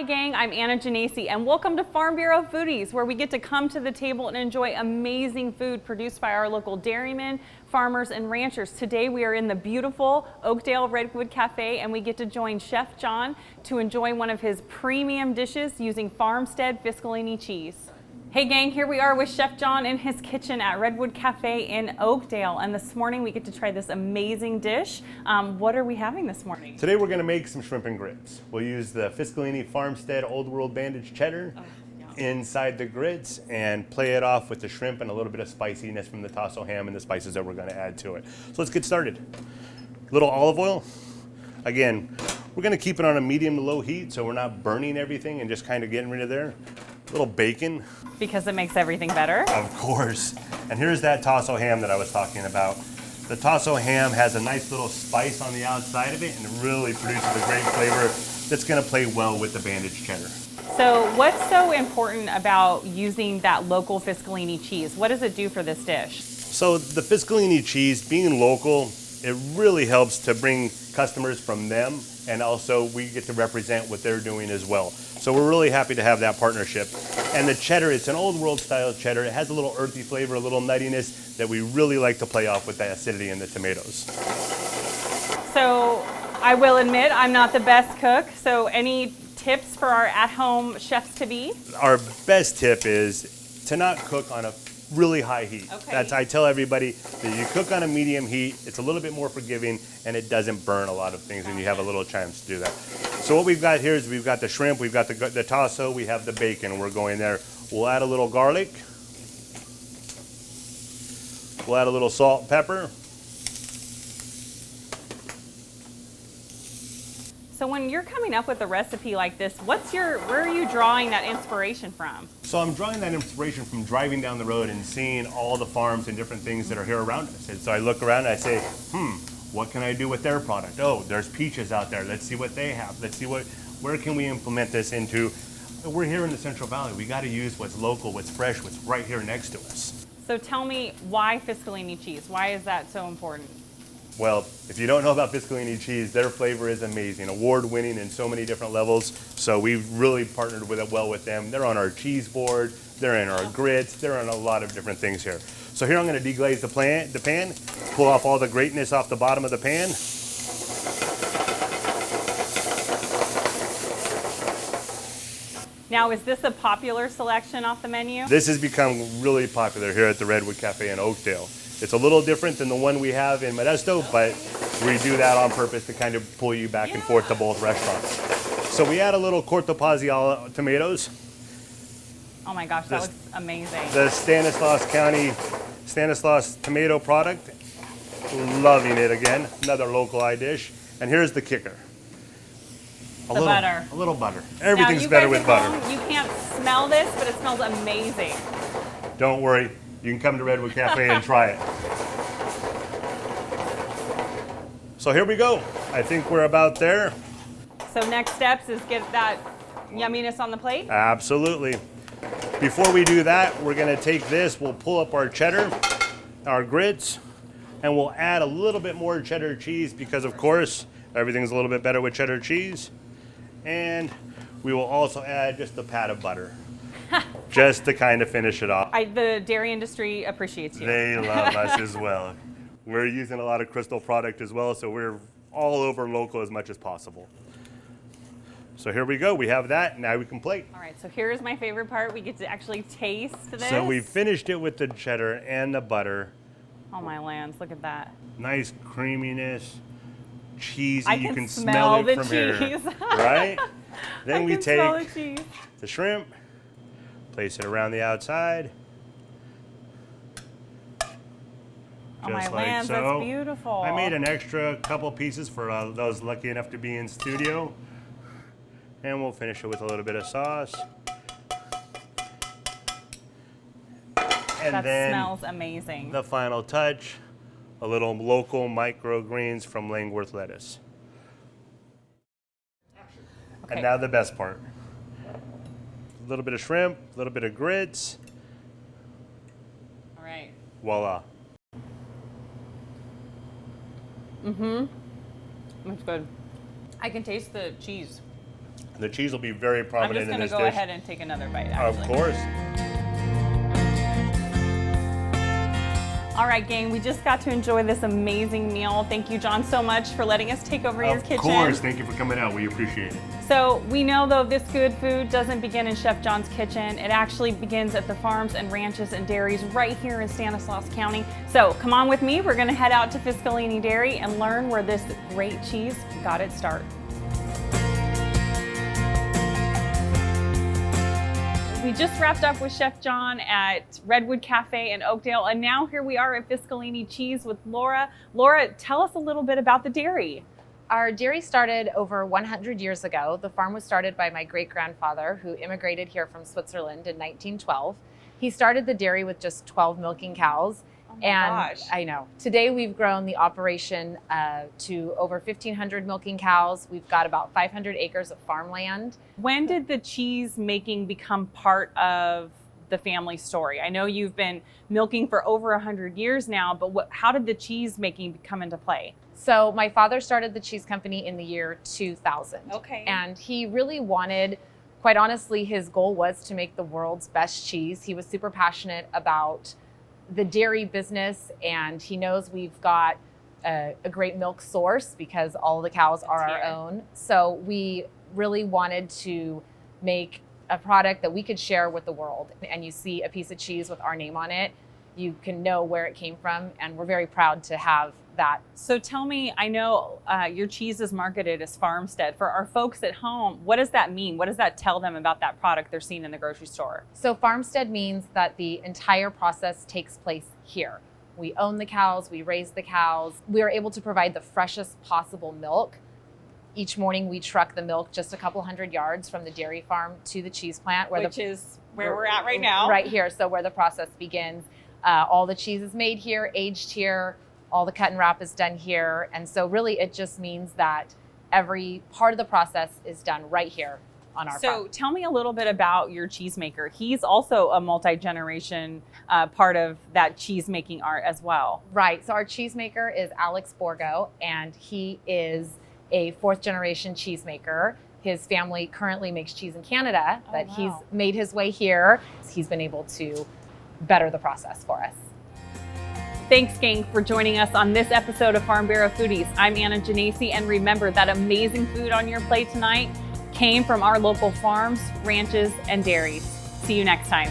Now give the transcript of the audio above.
Hi gang, I'm Anna Genesi and welcome to Farm Bureau Foodies, where we get to come to the table and enjoy amazing food produced by our local dairymen, farmers, and ranchers. Today we are in the beautiful Oakdale Redwood Cafe and we get to join Chef John to enjoy one of his premium dishes using farmstead Fiscalini cheese. Hey gang, here we are with Chef John in his kitchen at Redwood Cafe in Oakdale, and this morning we get to try this amazing dish. What are we having this morning? Today we're going to make some shrimp and grits. We'll use the Fiscalini Farmstead Old World Bandage cheddar inside the grits and play it off with the shrimp and a little bit of spiciness from the tasso ham and the spices that we're going to add to it. So let's get started. A little olive oil. Again, we're going to keep it on a medium to low heat so we're not burning everything and just kind of getting rid of there. A little bacon. Because it makes everything better? Of course. And here's that tasso ham that I was talking about. The tasso ham has a nice little spice on the outside of it and it really produces a great flavor that's going to play well with the bandage cheddar. So what's so important about using that local Fiscalini cheese? What does it do for this dish? So the Fiscalini cheese, being local, it really helps to bring customers from them, and also we get to represent what they're doing as well. So we're really happy to have that partnership. And the cheddar, it's an old world style cheddar. It has a little earthy flavor, a little nuttiness that we really like to play off with the acidity in the tomatoes. So I will admit I'm not the best cook, so any tips for our at-home chefs-to-be? Our best tip is to not cook on a really high heat. Okay. I tell everybody that you cook on a medium heat, it's a little bit more forgiving and it doesn't burn a lot of things and you have a little chance to do that. So what we've got here is we've got the shrimp, we've got the tasso, we have the bacon, we're going there. We'll add a little garlic. We'll add a little salt, pepper. So when you're coming up with a recipe like this, where are you drawing that inspiration from? So I'm drawing that inspiration from driving down the road and seeing all the farms and different things that are here around us. And so I look around and I say, what can I do with their product? Oh, there's peaches out there. Let's see what they have. Let's see where can we implement this into. We're here in the Central Valley. We got to use what's local, what's fresh, what's right here next to us. So tell me, why Fiscalini cheese? Why is that so important? Well, if you don't know about Fiscalini cheese, their flavor is amazing, award-winning in so many different levels. So we've really partnered with it well with them. They're on our cheese board, they're in our grits, they're on a lot of different things here. So here I'm going to deglaze the pan, pull off all the greatness off the bottom of the pan. Now, is this a popular selection off the menu? This has become really popular here at the Redwood Cafe in Oakdale. It's a little different than the one we have in Modesto, but we do that on purpose to kind of pull you back and forth to both restaurants. So we add a little Cortopazzi tomatoes. Oh my gosh, that looks amazing. The Stanislaus tomato product. Loving it again. Another localized dish. And here's the kicker. Butter. A little butter. Everything's better with butter. You can't smell this, but it smells amazing. Don't worry. You can come to Redwood Cafe and try it. So here we go. I think we're about there. So next steps is get that yumminess on the plate? Absolutely. Before we do that, we're going to take this, we'll pull up our cheddar, our grits, and we'll add a little bit more cheddar cheese because, of course, everything's a little bit better with cheddar cheese. And we will also add just a pat of butter. Just to kind of finish it off. The dairy industry appreciates you. They love us as well. We're using a lot of Crystal product as well, so we're all over local as much as possible. So here we go. We have that. Now we can plate. All right, so here's my favorite part. We get to actually taste this. So we finished it with the cheddar and the butter. Oh my lands, look at that. Nice creaminess, cheesy. I You can smell it from here, right? Then we take the shrimp. Place it around the outside. Oh my lands, that's beautiful. I made an extra couple pieces for those lucky enough to be in studio. And we'll finish it with a little bit of sauce. And that then smells amazing. The final touch, a little local microgreens from Langworth lettuce. Okay. And now the best part. A little bit of shrimp, a little bit of grits. All right. Voila. That's good. I can taste the cheese. The cheese will be very I'm prominent just in going to this go dish. ahead and take another bite, Of actually. course. All right, gang, we just got to enjoy this amazing meal. Thank you, John, so much for letting us take over your kitchen. Of course. Thank you for coming out. We appreciate it. So we know, though, this good food doesn't begin in Chef John's kitchen. It actually begins at the farms and ranches and dairies right here in Stanislaus County. So come on with me. We're going to head out to Fiscalini Dairy and learn where this great cheese got its start. We just wrapped up with Chef John at Redwood Cafe in Oakdale, and now here we are at Fiscalini Cheese with Laura. Laura, tell us a little bit about the dairy. Our dairy started over 100 years ago. The farm was started by my great-grandfather, who immigrated here from Switzerland in 1912. He started the dairy with just 12 milking cows. Oh my And gosh. I know. Today we've grown the operation to over 1,500 milking cows. We've got about 500 acres of farmland. When did the cheese making become part of the family story? I know you've been milking for over 100 years now, but how did the cheese making come into play? So my father started the cheese company in the year 2000. Okay. And he really wanted, quite honestly, his goal was to make the world's best cheese. He was super passionate about the dairy business, and he knows we've got a great milk source because all the cows are our own. So we really wanted to make a product that we could share with the world. And you see a piece of cheese with our name on it, you can know where it came from, and we're very proud to have that. So tell me, I know your cheese is marketed as farmstead. For our folks at home, what does that mean? What does that tell them about that product they're seeing in the grocery store? So farmstead means that the entire process takes place here. We own the cows, we raise the cows. We are able to provide the freshest possible milk. Each morning we truck the milk just a couple hundred yards from the dairy farm to the cheese plant, Which is where we're at right now. Right here, so where the process begins. All the cheese is made here, aged here, all the cut and wrap is done here. And so really it just means that every part of the process is done right here on our farm. So tell me a little bit about your cheesemaker. He's also a multi-generation part of that cheese-making art as well. Right, so our cheesemaker is Alex Borgo, and he is a fourth-generation cheesemaker. His family currently makes cheese in Canada, but he's made his way here. He's been able to better the process for us. Thanks, gang, for joining us on this episode of Farm Bureau Foodies. I'm Anna Janesi, and remember that amazing food on your plate tonight came from our local farms, ranches, and dairies. See you next time.